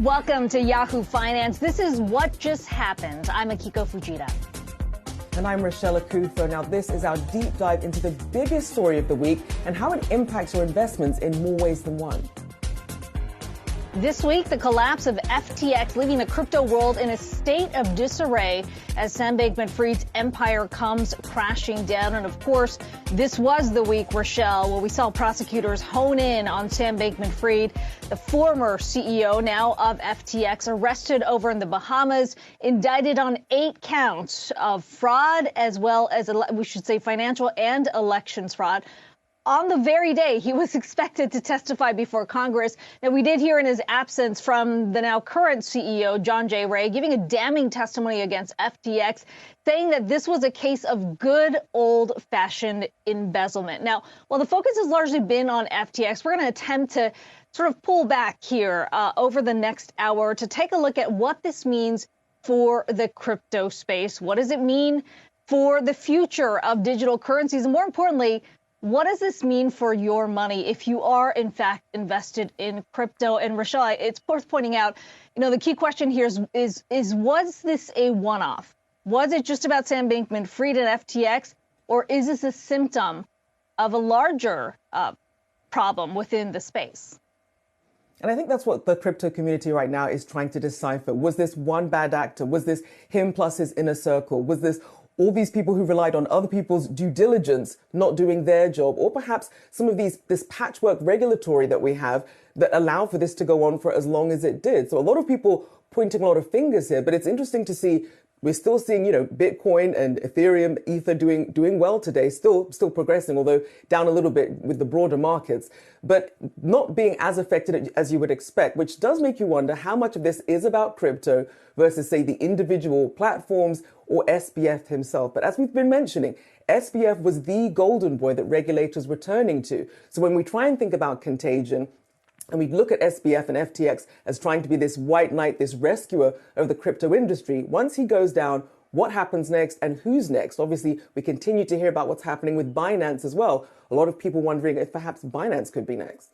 Welcome to Yahoo Finance. This is What Just Happened. I'm Akiko Fujita. And I'm Rachelle Akuffo. Now, this is our deep dive into the biggest story of the week and how it impacts your investments in more ways than one. This week, the collapse of FTX, leaving the crypto world in a state of disarray as Sam Bankman-Fried's empire comes crashing down. And of course, this was the week, Rachelle, where we saw prosecutors hone in on Sam Bankman-Fried, the former CEO now of FTX, arrested over in the Bahamas, indicted on 8 counts of fraud, as well as, we should say, financial and elections fraud. On the very day he was expected to testify before Congress. Now, we did hear in his absence from the now current CEO, John J. Ray, giving a damning testimony against FTX, saying that this was a case of good old-fashioned embezzlement. Now, while the focus has largely been on FTX, we're going to attempt to sort of pull back here over the next hour to take a look at what this means for the crypto space. What does it mean for the future of digital currencies? And more importantly, what does this mean for your money if you are, in fact, invested in crypto? And Rachelle, it's worth pointing out, the key question here is was this a one-off? Was it just about Sam Bankman-Fried and FTX, or is this a symptom of a larger problem within the space? And I think that's what the crypto community right now is trying to decipher. Was this one bad actor? Was this him plus his inner circle? Was this all these people who relied on other people's due diligence not doing their job, or perhaps some of this patchwork regulatory that we have that allow for this to go on for as long as it did? So a lot of people pointing a lot of fingers here, but it's interesting to see we're still seeing, Bitcoin and Ethereum, Ether doing well today, still progressing, although down a little bit with the broader markets, but not being as affected as you would expect, which does make you wonder how much of this is about crypto versus, say, the individual platforms or SBF himself. But as we've been mentioning, SBF was the golden boy that regulators were turning to. So when we try and think about contagion, and we look at SBF and FTX as trying to be this white knight, this rescuer of the crypto industry, once he goes down, what happens next and who's next? Obviously, we continue to hear about what's happening with Binance as well. A lot of people wondering if perhaps Binance could be next.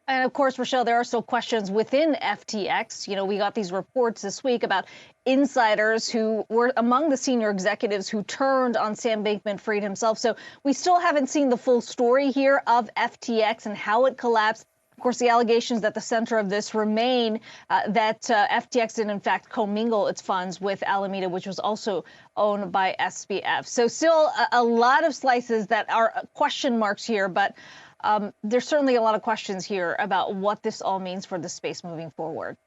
And of course, Rachelle, there are still questions within FTX. We got these reports this week about insiders who were among the senior executives who turned on Sam Bankman-Fried himself. So we still haven't seen the full story here of FTX and how it collapsed. Of course, the allegations at the center of this remain that FTX did, in fact, commingle its funds with Alameda, which was also owned by SBF. So still a lot of slices that are question marks here, but there's certainly a lot of questions here about what this all means for the space moving forward.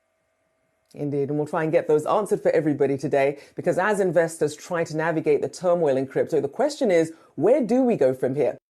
Indeed, and we'll try and get those answered for everybody today, because as investors try to navigate the turmoil in crypto, the question is, where do we go from here?